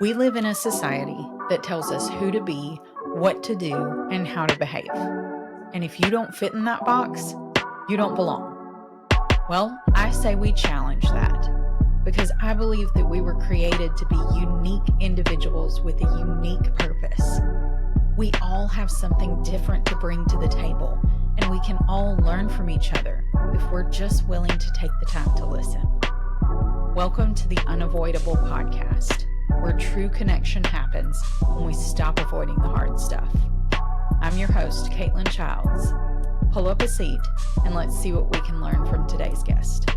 We live in a society that tells us who to be, what to do, and how to behave. And if you don't fit in that box, you don't belong. Well, I say we challenge that because I believe that we were created to be unique individuals with a unique purpose. We all have something different to bring to the table, and we can all learn from each other if we're just willing to take the time to listen. Welcome to the Unavoidable podcast, where true connection happens when we stop avoiding the hard stuff. I'm your host, Caitlin Childs. Pull up a seat and let's see what we can learn from today's guest.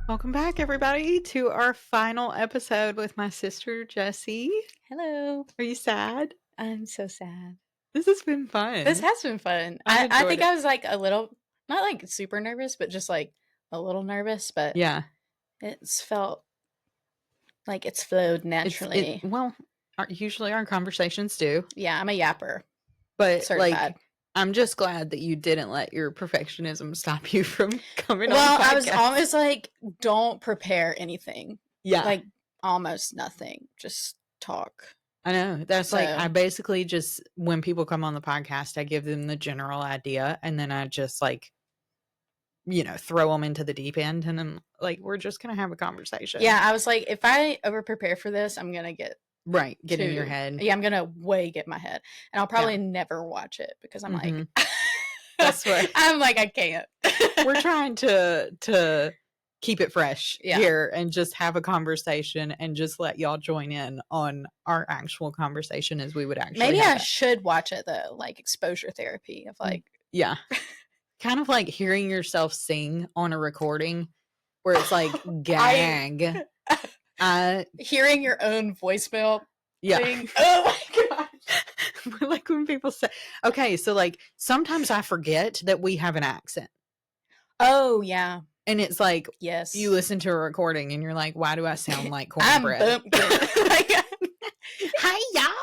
Welcome back, everybody, to our final episode with my sister, Jessie. Hello. Are you sad? I'm so sad. This has been fun. This has been fun. I think I was like a little, not like super nervous, but just like a little nervous. But yeah, it's felt like it's flowed naturally. Usually our conversations do. Yeah, I'm a yapper. But certified. Like, I'm just glad that you didn't let your perfectionism stop you from coming on. Well, I was always like, don't prepare anything. Yeah. Like almost nothing. Just talk. I know. That's like, I basically just, when people come on the podcast, I give them the general idea and then I just like, throw them into the deep end and I'm like, we're just going to have a conversation. Yeah. I was like, if I over prepare for this, I'm going to get in your head. Yeah, I'm going to get my head. And I'll probably never watch it because I'm like, that's what I'm like, I can't. We're trying to keep it fresh here and just have a conversation and just let y'all join in on our actual conversation as we would actually Maybe have I should watch it though, like exposure therapy of like. Yeah. Kind of like hearing yourself sing on a recording where it's like gag. Hearing your own voicemail thing. Oh my gosh. Like when people say, okay, so like sometimes I forget that we have an accent. Oh yeah. And it's like, yes, you listen to a recording and you're like, why do I sound like cornbread? I'm Hi y'all.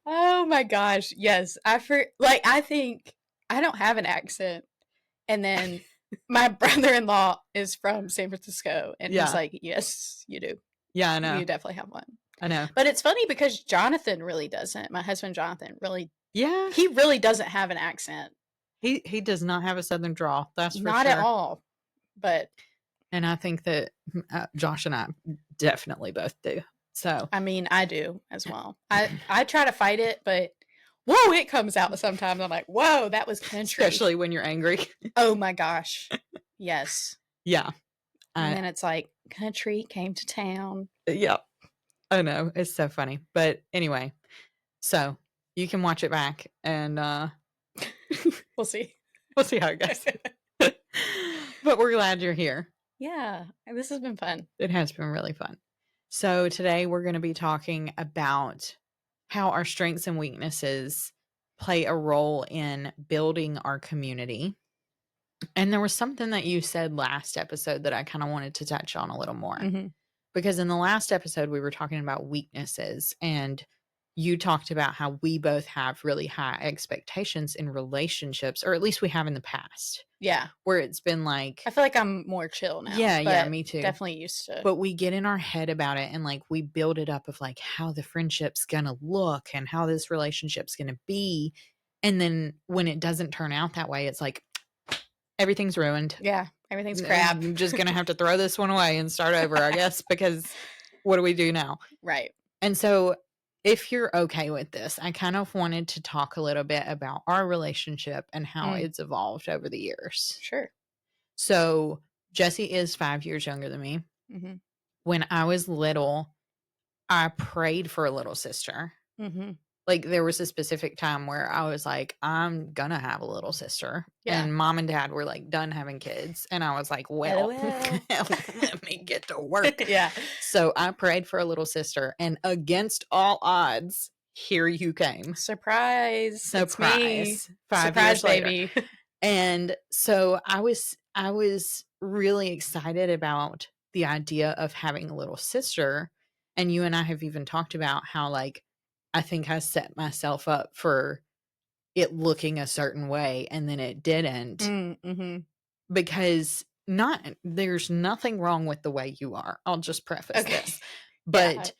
Oh my gosh. Yes. I think I don't have an accent. And then my brother-in-law is from San Francisco and he's like, yes, you do. Yeah, I know. You definitely have one. I know. But it's funny because Jonathan really doesn't. My husband, Jonathan, really. Yeah. He really doesn't have an accent. He does not have a Southern drawl. That's for not sure. At all. But. And I think that Josh and I definitely both do. So. I mean, I do as well. I try to fight it, but whoa, it comes out sometimes. I'm like, whoa, that was country. Especially when you're angry. Oh my gosh. Yes. Yeah. And then it's like, country came to town. Yeah. I know. It's so funny. But anyway, so you can watch it back and we'll see. We'll see how it goes. But we're glad you're here. Yeah. This has been fun. It has been really fun. So today we're going to be talking about how our strengths and weaknesses play a role in building our community. And there was something that you said last episode that I kind of wanted to touch on a little more. Mm-hmm. Because in the last episode, we were talking about weaknesses and you talked about how we both have really high expectations in relationships, or at least we have in the past. Yeah. Where it's been like, I feel like I'm more chill now. Yeah, me too. Definitely used to. But we get in our head about it and like we build it up of like how the friendship's going to look and how this relationship's going to be. And then when it doesn't turn out that way, it's like everything's ruined. Yeah. Everything's crap. I'm just going to have to throw this one away and start over, I guess, because what do we do now? Right. And so if you're okay with this, I kind of wanted to talk a little bit about our relationship and how it's evolved over the years. Sure. So Jessie is 5 years younger than me. Mm-hmm. When I was little, I prayed for a little sister. Mm-hmm. Like there was a specific time where I was like, I'm gonna have a little sister. Yeah. And mom and dad were like done having kids. And I was like, well, let me get to work. Yeah. So I prayed for a little sister and against all odds, here you came. Surprise. 5 Surprise, years later. baby. And so I was really excited about the idea of having a little sister. And you and I have even talked about how like, I think I set myself up for it looking a certain way and then it didn't. Mm-hmm. Because there's nothing wrong with the way you are. I'll just preface this. Yeah. But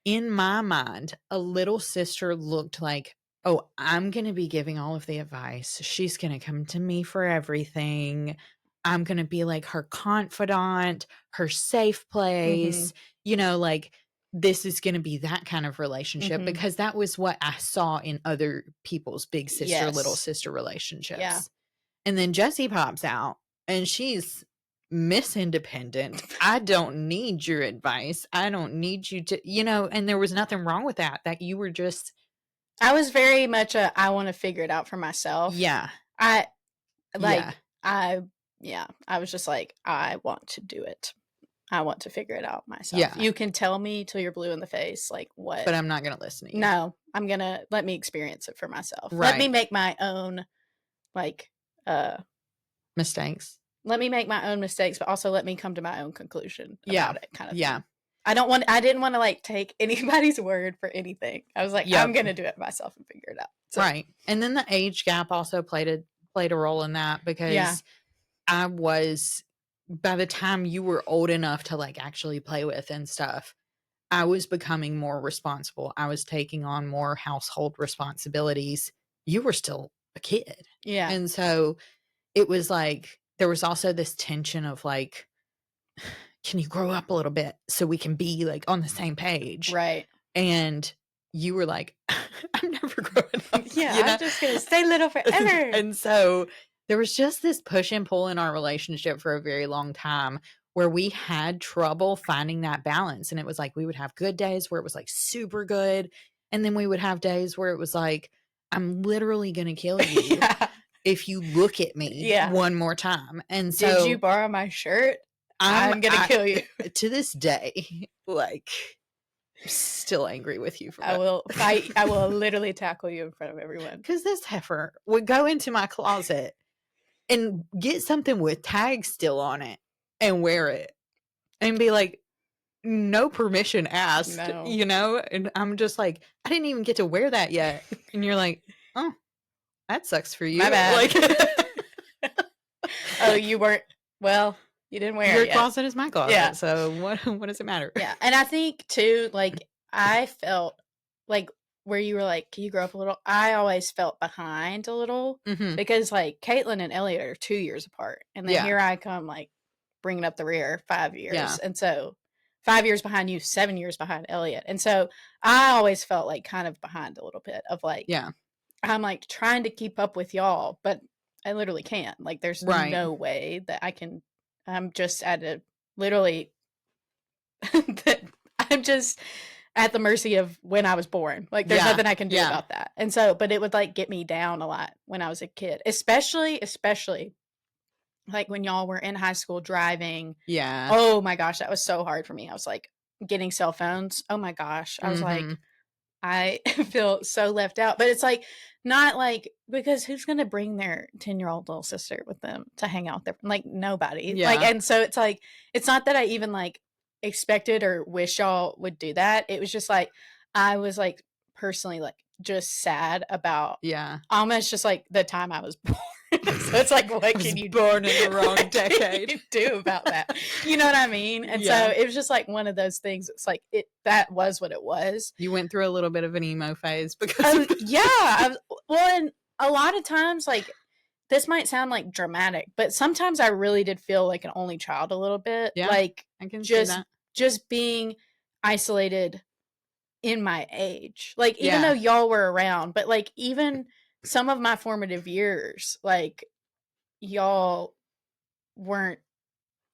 in my mind, a little sister looked like, oh, I'm going to be giving all of the advice. She's going to come to me for everything. I'm going to be like her confidant, her safe place. Like this is going to be that kind of relationship because that was what I saw in other people's big sister, little sister relationships. Yeah. And then Jessie pops out and she's Miss Independent. I don't need your advice. I don't need you to, and there was nothing wrong with that. That you were just. I was very much I want to figure it out for myself. Yeah. I was just like, I want to do it. I want to figure it out myself. Yeah. You can tell me till you're blue in the face, like what. But I'm not going to listen to you. No, I'm going to let me experience it for myself. Right. Let me make my own, mistakes. Let me make my own mistakes, but also let me come to my own conclusion about it, kind of thing. Yeah. I didn't want to take anybody's word for anything. I was like, I'm going to do it myself and figure it out. So. Right. And then the age gap also played a role in that because I was, by the time you were old enough to actually play with and stuff, I was becoming more responsible. I was taking on more household responsibilities. You were still a kid. Yeah. And so it was there was also this tension of can you grow up a little bit so we can be on the same page? Right. And you were like, I'm never growing up. Yeah, I'm just going to stay little forever. And so there was just this push and pull in our relationship for a very long time where we had trouble finding that balance. And it was we would have good days where it was super good. And then we would have days where it was I'm literally going to kill you if you look at me one more time. And so, did you borrow my shirt? I'm going to kill you. To this day, still angry with you for that. I will fight. I will literally tackle you in front of everyone. Because this heifer would go into my closet and get something with tags still on it and wear it and be like, no permission asked, and I'm just I didn't even get to wear that yet. And you're like, oh, that sucks for you. My bad. Oh, you weren't, well, you didn't wear it Your yet. closet is my closet. Yeah. So what does it matter? Yeah. And I think too, I felt where you were can you grow up a little? I always felt behind a little because Caitlin and Elliot are 2 years apart. And then here I come bringing up the rear 5 years. Yeah. And so 5 years behind you, 7 years behind Elliot. And so I always felt kind of behind a little bit of I'm trying to keep up with y'all, but I literally can't. There's no way that I can. I'm just at a literally that I'm just at the mercy of when I was born. There's nothing I can do about that. And so, but it would get me down a lot when I was a kid, especially when y'all were in high school driving. Yeah. Oh my gosh, that was so hard for me. I was getting cell phones. Oh my gosh. I was I feel so left out. But it's not because who's going to bring their 10-year-old little sister with them to hang out there? Nobody. Yeah. And so it's it's not that I even expected or wish y'all would do that. It was just I was personally just sad about almost just the time I was born. So it's what can you born in the wrong decade you do about that? You know what I mean? And so it was just one of those things. It's that was what it was. You went through a little bit of an emo phase because and a lot of times this might sound dramatic, but sometimes I really did feel like an only child a little bit. Yeah, I can see that. Just being isolated in my age. Even though y'all were around, but even some of my formative years, y'all weren't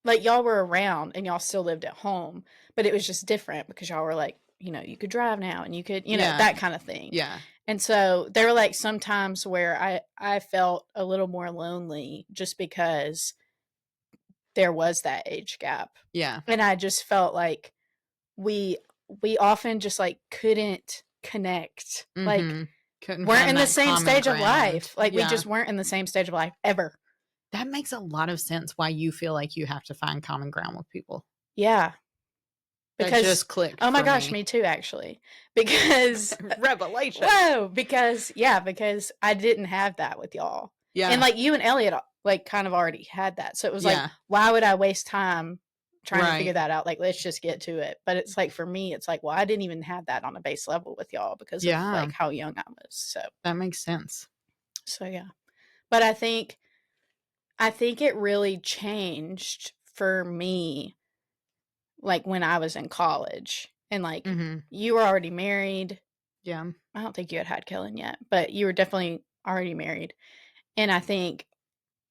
y'all were around and y'all still lived at home, but it was just different because y'all were you could drive now and you could, that kind of thing. Yeah. And so there were some times where I felt a little more lonely just because there was that age gap. Yeah. And I just felt we often just couldn't connect. Weren't in the same stage of life. We just weren't in the same stage of life ever. That makes a lot of sense why you feel like you have to find common ground with people. Yeah. That just clicked. Oh my for gosh, me. me too, actually. Because revelation. Whoa, because I didn't have that with y'all. Yeah. And like you and Elliot like kind of already had that. So it was like, why would I waste time trying to figure that out? Like, let's just get to it. But it's like, for me, it's like, well, I didn't even have that on a base level with y'all because of like how young I was. So that makes sense. So yeah. But I think it really changed for me like when I was in college. And like you were already married. Yeah. I don't think you had Kellen yet, but you were definitely already married. And I think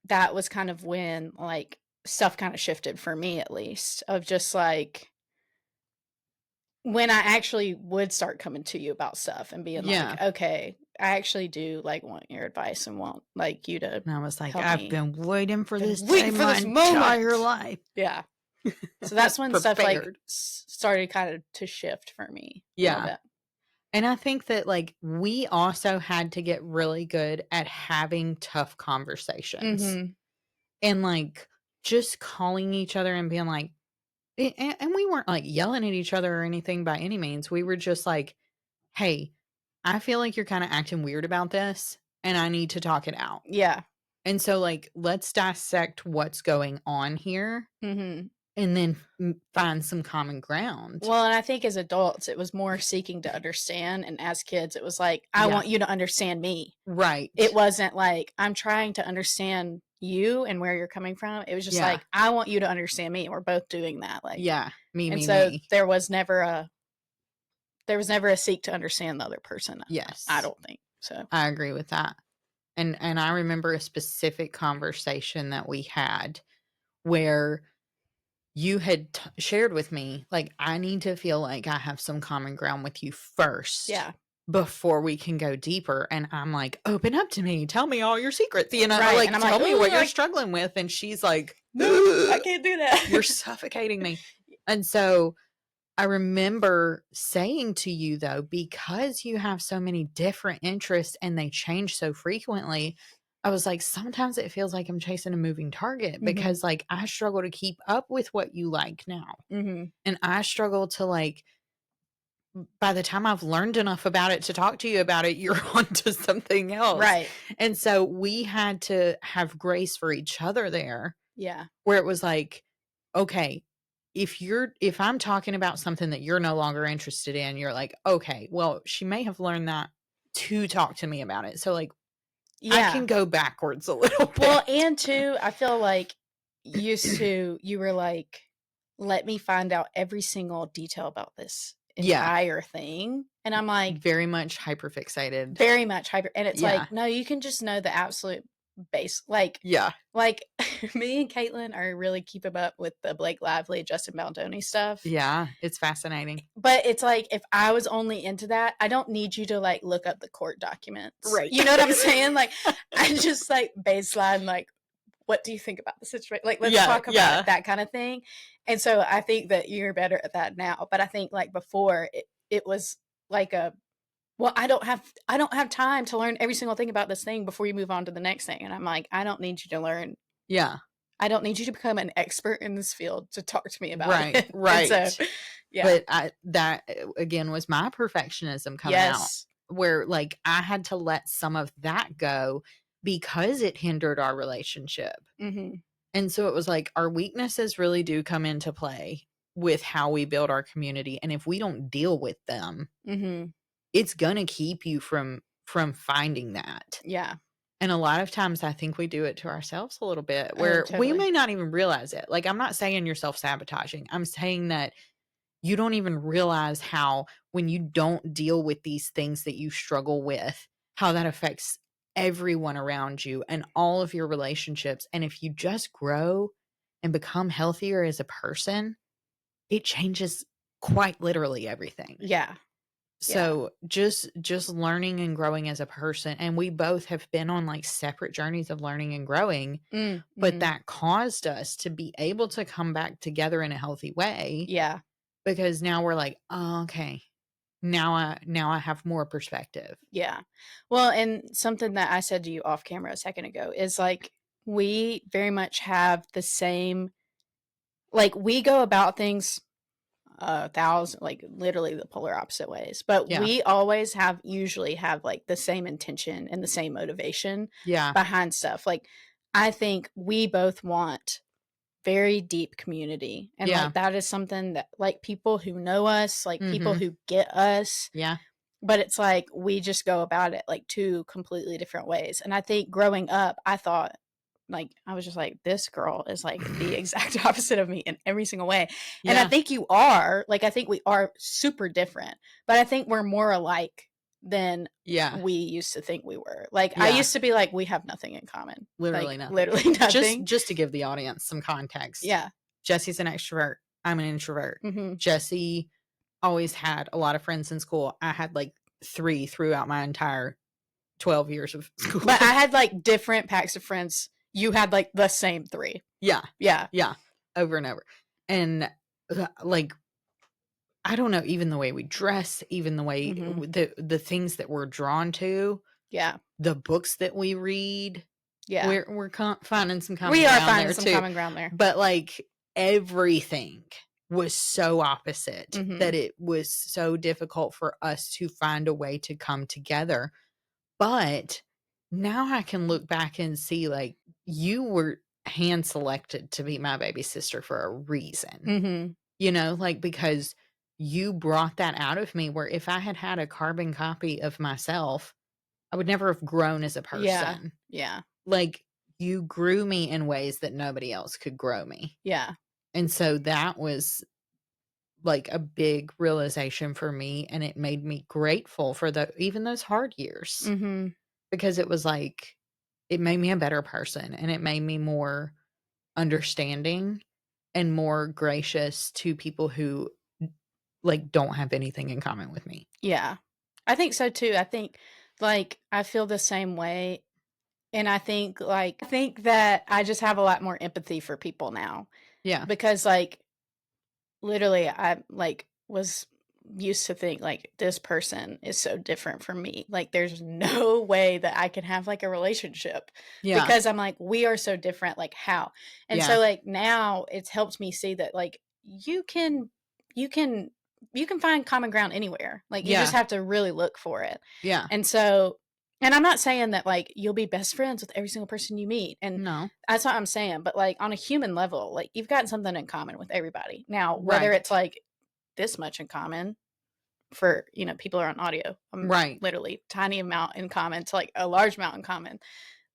that was kind of when like stuff kind of shifted for me, at least, of just like when I actually would start coming to you about stuff and being like, okay, I actually do like want your advice and want like you to. And I was like, help I've me. been waiting for this day my entire life. Yeah. So that's when stuff like started kind of to shift for me. A little bit. And I think that like we also had to get really good at having tough conversations and like just calling each other and being like, and we weren't like yelling at each other or anything by any means. We were just like, hey, I feel like you're kind of acting weird about this and I need to talk it out. Yeah. And so like, let's dissect what's going on here. And then find some common ground. Well, and I think as adults, it was more seeking to understand. And as kids, it was like, I want you to understand me. Right. It wasn't like, I'm trying to understand you and where you're coming from. It was just like, I want you to understand me. And we're both doing that. Like, me. There was never a seek to understand the other person. Yes. I don't think so. I agree with that. And I remember a specific conversation that we had where you had shared with me, like, I need to feel like I have some common ground with you first. Yeah. Before we can go deeper. And I'm like, open up to me. Tell me all your secrets. You know, right. like, tell me what you're struggling with. And she's like, no, I can't do that. You're suffocating me. And so I remember saying to you, though, because you have so many different interests and they change so frequently, I was like, sometimes it feels like I'm chasing a moving target because like I struggle to keep up with what you like now. And I struggle to like, by the time I've learned enough about it to talk to you about it, you're on to something else. Right. And so we had to have grace for each other there. Yeah. Where it was like, okay, if I'm talking about something that you're no longer interested in, you're like, okay, well, she may have learned that to talk to me about it. So like, I can go backwards a little bit. Well, and too, I feel like you were like, let me find out every single detail about this entire thing. And I'm like, very much hyperfixated. Very much hyper. And it's like, no, you can just know the absolute base. Like, like me and Caitlin are really keeping up with the Blake Lively, Justin Baldoni stuff. Yeah, it's fascinating. But it's like, if I was only into that, I don't need you to like look up the court documents. Right. You know what I'm saying? Like, I just like baseline, like, what do you think about the situation? Like, let's talk about it, that kind of thing. And so I think that you're better at that now. But I think like before it was like well, I don't have time to learn every single thing about this thing before you move on to the next thing. And I'm like, I don't need you to learn. Yeah. I don't need you to become an expert in this field to talk to me about it. Right. So, yeah. But that again was my perfectionism coming out, where like I had to let some of that go because it hindered our relationship. And so it was like our weaknesses really do come into play with how we build our community. And if we don't deal with them, it's going to keep you from finding that. Yeah. And a lot of times I think we do it to ourselves a little bit where we may not even realize it. Like, I'm not saying you're self-sabotaging. I'm saying that you don't even realize how, when you don't deal with these things that you struggle with, how that affects everyone around you and all of your relationships. And if you just grow and become healthier as a person, it changes quite literally everything. Yeah. So just learning and growing as a person. And we both have been on like separate journeys of learning and growing, but that caused us to be able to come back together in a healthy way. Yeah. Because now we're like, oh, okay, now I have more perspective. Yeah. Well, and something that I said to you off camera a second ago is like, we very much have the same, like, we go about things 1,000, like literally the polar opposite ways. But Yeah. we always usually have like the same intention and the same motivation Yeah. behind stuff. Like, I think we both want very deep community. And Yeah. like that is something that like people who know us, like people Mhm. who get us. Yeah. But it's like we just go about it like two completely different ways. And I think growing up, I thought, like, I was just like, this girl is like the exact opposite of me in every single way. And I Yeah. think you are. Like, I think we are super different, but I think we're more alike than Yeah. we used to think we were. Like, I Yeah. used to be like, we have nothing in common. Literally Like, nothing. literally nothing. Just to give the audience some context. Yeah. Jesse's an extrovert. I'm an introvert. Mhm. Jesse always had a lot of friends in school. I had like 3 throughout my entire 12 years of school. But I had like different packs of friends. You had like the same 3. Yeah. Yeah. Yeah. Over and over. And like, I don't know, even the way we dress, even the way Mhm. the things that we're drawn to, Yeah. the books that we read, Yeah. we're finding some common We are ground finding there some too. common ground there. But like everything was so opposite that Mhm. it was so difficult for us to find a way to come together. But now I can look back and see, like, you were hand selected to be my baby sister for a reason. Mhm. You know, like, because you brought that out of me, where if I had had a carbon copy of myself, I would never have grown as a Yeah. person. Yeah. Like, you grew me in ways that nobody else could grow me. Yeah. And so that was like a big realization for me, and it made me grateful for even those hard years, Mhm. because it was like, it made me a better person, and it made me more understanding and more gracious to people who like don't have anything in common with me. Yeah. I think so too. I think like I feel the same way, and I think that I just have a lot more empathy for people now, Yeah. because like literally I like was used to think like this person is so different from me. Like there's no way that I can have like a relationship, Yeah. because I'm like, we are so different, like how? And so Yeah. like now it's helped me see that like you can find common ground anywhere. Like you just Yeah. have to really look for it. Yeah. And so, and I'm not saying that like you'll be best friends with every single person you meet. And No. that's what I'm saying. But like on a human level, like you've got something in common with everybody. Now, whether Right. it's like this much in common for, people are on audio, Right. literally tiny amount in common to like a large amount in common.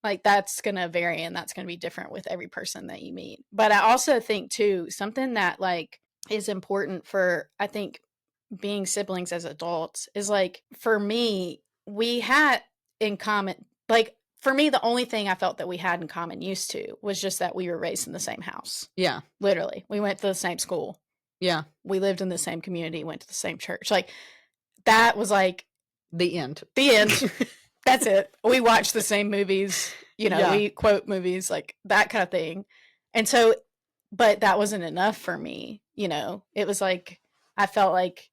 Like that's going to vary, and that's going to be different with every person that you meet. But I also think too, something that like is important for, I think, being siblings as adults is like, for me, we had in common, like for me, the only thing I felt that we had in common used to was just that we were raised in the same house. Yeah. Literally. We went to the same school. Yeah. We lived in the same community, went to the same church. Like that was like The end. the end. That's it. We watched the same movies, Yeah. we quote movies, like that kind of thing. And so, but that wasn't enough for me, it was like, I felt like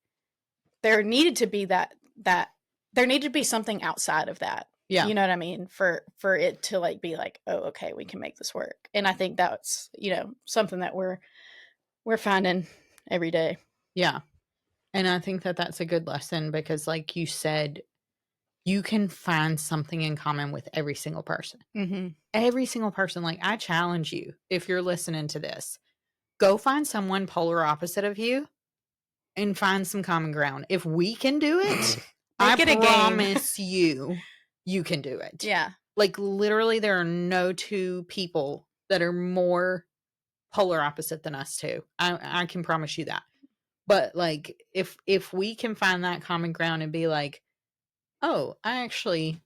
there needed to be that there needed to be something outside of that. Yeah. You know what I mean? For it to like be like, oh, okay, we can make this work. And I think that's, something that we're finding every day. Yeah. And I think that that's a good lesson, because like you said, you can find something in common with every single person. Mm-hmm. Every single person. Like, I challenge you, if you're listening to this, go find someone polar opposite of you and find some common ground. If we can do it, I promise you can do it. Yeah. Like literally, there are no 2 people that are more polar opposite than us two. I can promise you that. But like, if we can find that common ground and be like, oh, I actually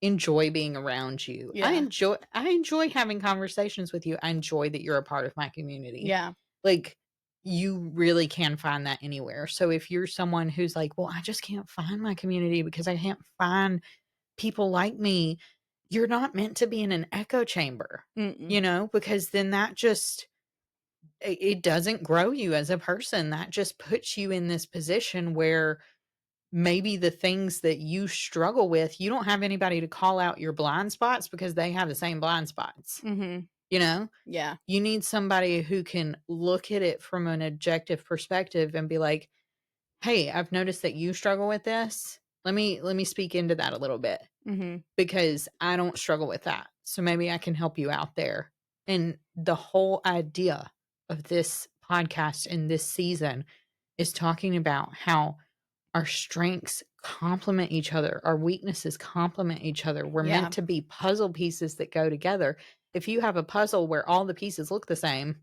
enjoy being around you. Yeah. I enjoy having conversations with you. I enjoy that you're a part of my community. Yeah. Like, you really can find that anywhere. So if you're someone who's like, well, I just can't find my community because I can't find people like me, you're not meant to be in an echo chamber. Mm-mm. Because then that just, it doesn't grow you as a person. That just puts you in this position where maybe the things that you struggle with, you don't have anybody to call out your blind spots because they have the same blind spots. Mm-hmm. you know? Yeah. You need somebody who can look at it from an objective perspective and be like, hey, I've noticed that you struggle with this. Let me speak into that a little bit because I don't struggle with that. So maybe I can help you out there. And the whole idea of this podcast in this season is talking about how our strengths complement each other. Our weaknesses complement each other. We're meant to be puzzle pieces that go together. If you have a puzzle where all the pieces look the same,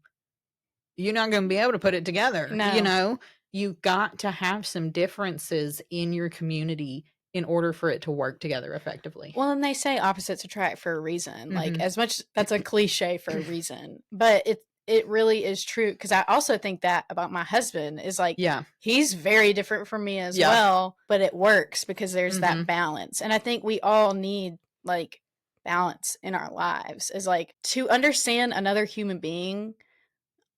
you're not going to be able to put it together. No. You know, you've got to have some differences in your community in order for it to work together effectively. Well, and they say opposites attract for a reason. Like, as much, that's a cliche for a reason, but it really is true. Because I also think that about my husband is like, he's very different from me as well, but it works because there's that balance. And I think we all need like balance in our lives, is like to understand another human being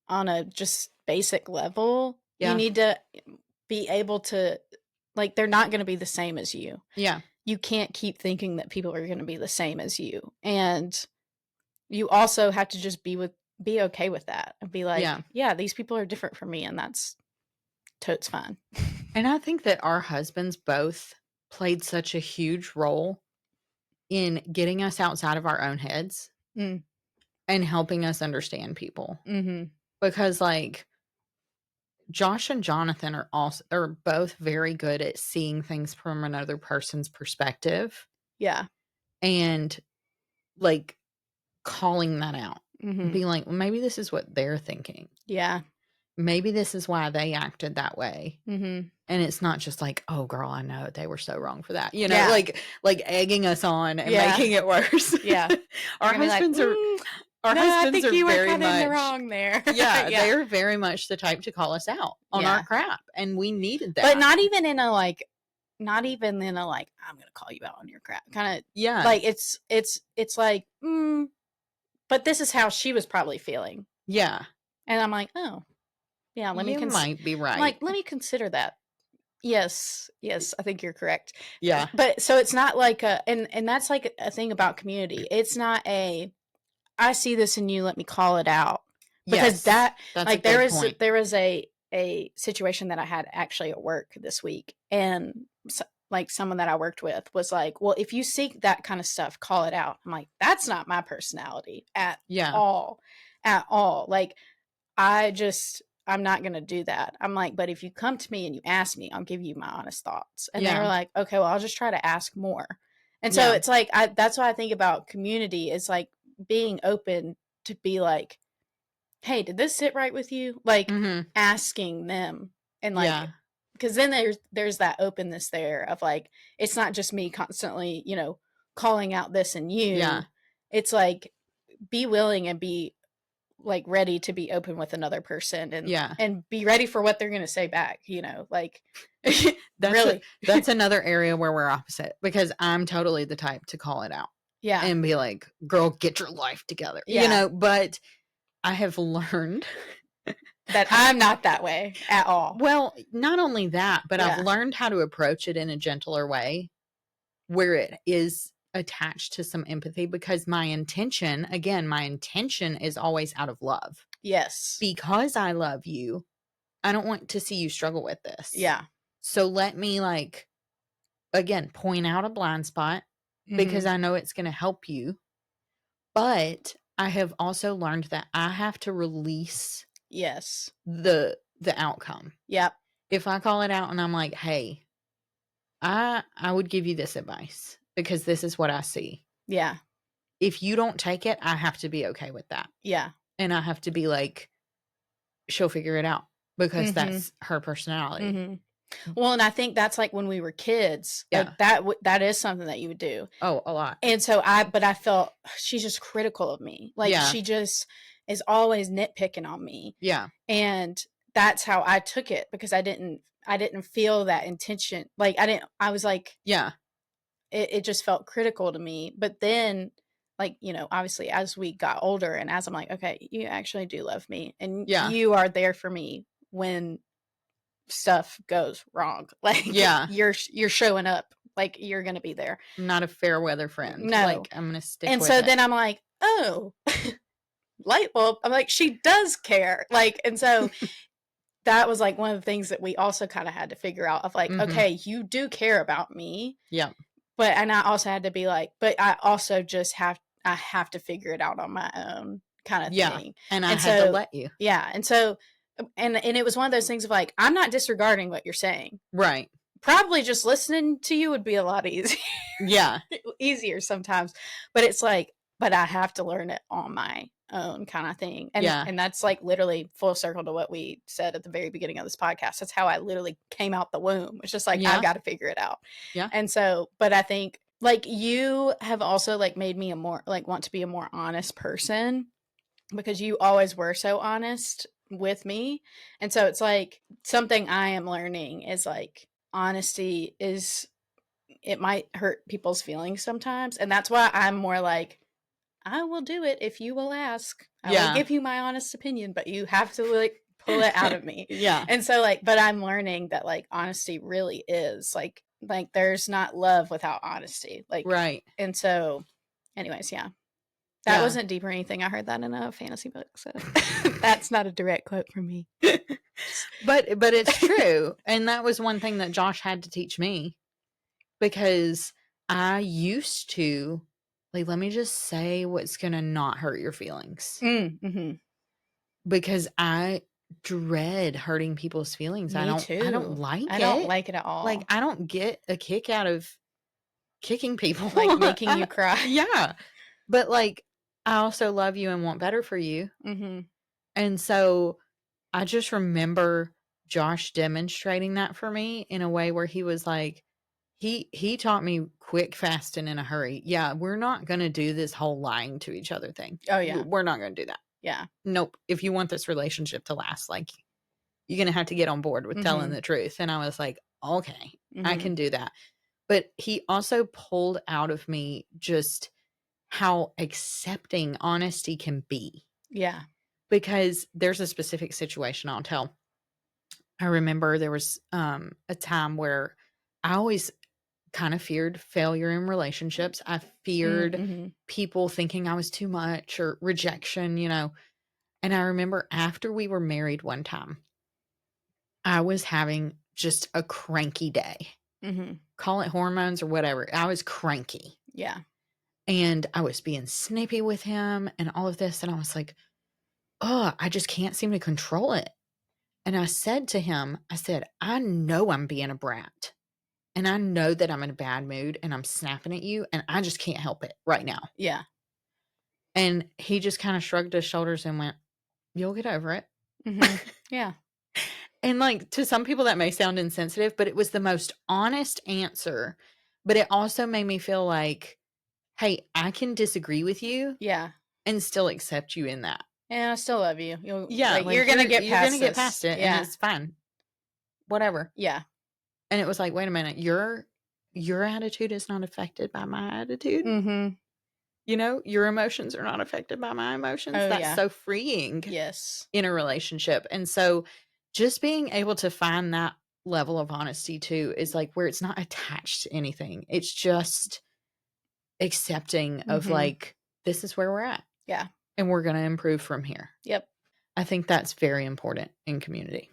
on a just basic level. You need to be able to, like, they're not going to be the same as you. Yeah. You can't keep thinking that people are going to be the same as you. And you also have to just be okay with that and be like, yeah, these people are different from me, and that's totes fine. And I think that our husbands both played such a huge role in getting us outside of our own heads and helping us understand people. Because like Josh and Jonathan are both very good at seeing things from another person's perspective. Yeah. And like calling that out. Being like, well, maybe this is what they're thinking. Yeah. Maybe this is why they acted that way. And it's not just like, oh girl, I know they were so wrong for that. You know, like egging us on and making it worse. Yeah. Our husbands are I think you were kind of in the wrong there. They're very much the type to call us out on our crap. And we needed that. But not even in a like, I'm gonna call you out on your crap kind of. Like it's like, but this is how she was probably feeling. Yeah. And I'm like, oh yeah, let me might be right. Like, let me consider that. Yes, I think you're correct. Yeah. But so it's not like and that's like a thing about community. It's not I see this in you, let me call it out. Because that's like there was a situation that I had actually at work this week, and like someone that I worked with was like, well, if you seek that kind of stuff, call it out. I'm like, that's not my personality at all. Like, I'm not going to do that. I'm like, but if you come to me and you ask me, I'll give you my honest thoughts. And they were like, okay, well, I'll just try to ask more. And so it's like, that's what I think about community, is like being open to be like, hey, did this sit right with you? Like asking them, and like, because then there's that openness there of like, it's not just me constantly, you know, calling out this and you. Yeah. It's like, be willing and be like ready to be open with another person, and be ready for what they're going to say back, you know, like that's another area where we're opposite, because I'm totally the type to call it out. Yeah. And be like, girl, get your life together. Yeah. You know, but I have learned that I'm not that way at all. Well, not only that, but I've learned how to approach it in a gentler way where it is attached to some empathy, because my intention is always out of love. Yes. Because I love you, I don't want to see you struggle with this. Yeah. So let me like, again, point out a blind spot, because I know it's going to help you. But I have also learned that I have to release the outcome. Yep. If I call it out and I'm like, hey, I would give you this advice because this is what I see. Yeah. If you don't take it, I have to be okay with that. Yeah. And I have to be like, she'll figure it out, because that's her personality. Well, and I think that's like when we were kids, like that is something that you would do. Oh, a lot. And so I felt she's just critical of me. Like she just is always nitpicking on me. Yeah. And that's how I took it, because I didn't feel that intention. Like I was like, yeah, it just felt critical to me. But then, like, you know, obviously as we got older and as I'm like, okay, you actually do love me, and you are there for me when stuff goes wrong. Like, you're showing up, like you're gonna be there. I'm not a fair weather friend. No. Like, I'm gonna stick and with so it. Then I'm like, oh light bulb. I'm like, she does care. Like, and so that was like one of the things that we also kind of had to figure out of like, okay, you do care about me. Yeah. But, and I also had to be like, but I also just I have to figure it out on my own kind of thing. And I had to let you. Yeah. And so, and it was one of those things of like, I'm not disregarding what you're saying. Right. Probably just listening to you would be a lot easier. Yeah. Easier sometimes. But it's like, but I have to learn it on my own kind of thing. And, and that's like literally full circle to what we said at the very beginning of this podcast. That's how I literally came out the womb. It's just like, I've got to figure it out. Yeah. And so, but I think like you have also like made me a more like want to be a more honest person, because you always were so honest with me. And so it's like something I am learning is like honesty is, it might hurt people's feelings sometimes. And that's why I'm more like, I will do it if you will ask. I will give you my honest opinion, but you have to like pull it out of me. Yeah. And so like, but I'm learning that like honesty really is like there's not love without honesty. Like, right. And so anyways, that wasn't deep or anything. I heard that in a fantasy book. So that's not a direct quote from me. But it's true. And that was one thing that Josh had to teach me, because I used to like, let me just say what's going to not hurt your feelings. Because I dread hurting people's feelings. I don't like it. I don't like it at all. Like, I don't get a kick out of kicking people. Like making you cry. Yeah. But like, I also love you and want better for you. And so I just remember Josh demonstrating that for me in a way where he was like, he taught me quick, fast, and in a hurry. Yeah, we're not going to do this whole lying to each other thing. Oh, yeah. We're not going to do that. Yeah. Nope. If you want this relationship to last, like, you're going to have to get on board with telling the truth. And I was like, okay, I can do that. But he also pulled out of me just how accepting honesty can be. Yeah. Because there's a specific situation I'll tell. I remember there was a time where I always kind of feared failure in relationships. I feared people thinking I was too much or rejection, you know. And I remember after we were married one time, I was having just a cranky day. Call it hormones or whatever. I was cranky. Yeah. And I was being snippy with him and all of this. And I was like, oh, I just can't seem to control it. And I said to him, I said, I know I'm being a brat. And I know that I'm in a bad mood and I'm snapping at you and I just can't help it right now. Yeah. And he just kind of shrugged his shoulders and went, you'll get over it. Yeah. And like, to some people that may sound insensitive, but it was the most honest answer. But it also made me feel like, hey, I can disagree with you. Yeah. And still accept you in that. And I still love you. Like, you're going to get get past it. Yeah. And it's fine. Whatever. Yeah. And it was like, wait a minute, your attitude is not affected by my attitude. You know, your emotions are not affected by my emotions. Oh, That's so freeing. Yes. In a relationship. And so just being able to find that level of honesty too is like where it's not attached to anything. It's just accepting of like, this is where we're at. Yeah. And we're going to improve from here. Yep. I think that's very important in community.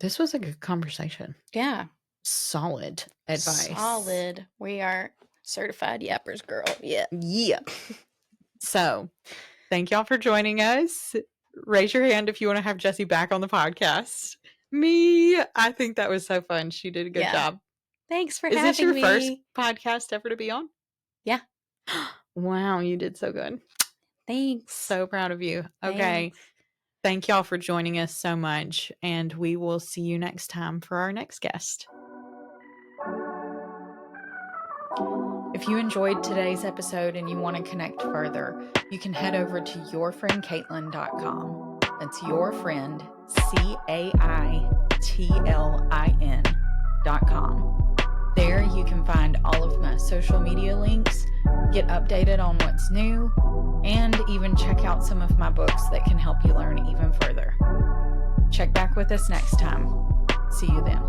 This was a good conversation. Yeah. Solid advice. Solid. We are certified yappers, girl. Yeah. Yeah. So, thank y'all for joining us. Raise your hand if you want to have Jessie back on the podcast. Me, I think that was so fun. She did a good job. Thanks for having me. Is this your first podcast ever to be on? Yeah. Wow, you did so good. Thanks. So proud of you. Okay. Thanks. Thank y'all for joining us so much. And we will see you next time for our next guest. If you enjoyed today's episode and you want to connect further, you can head over to yourfriendcaitlin.com. That's your friend, CAITLIN.com. There you can find all of my social media links, get updated on what's new, and even check out some of my books that can help you learn even further. Check back with us next time. See you then.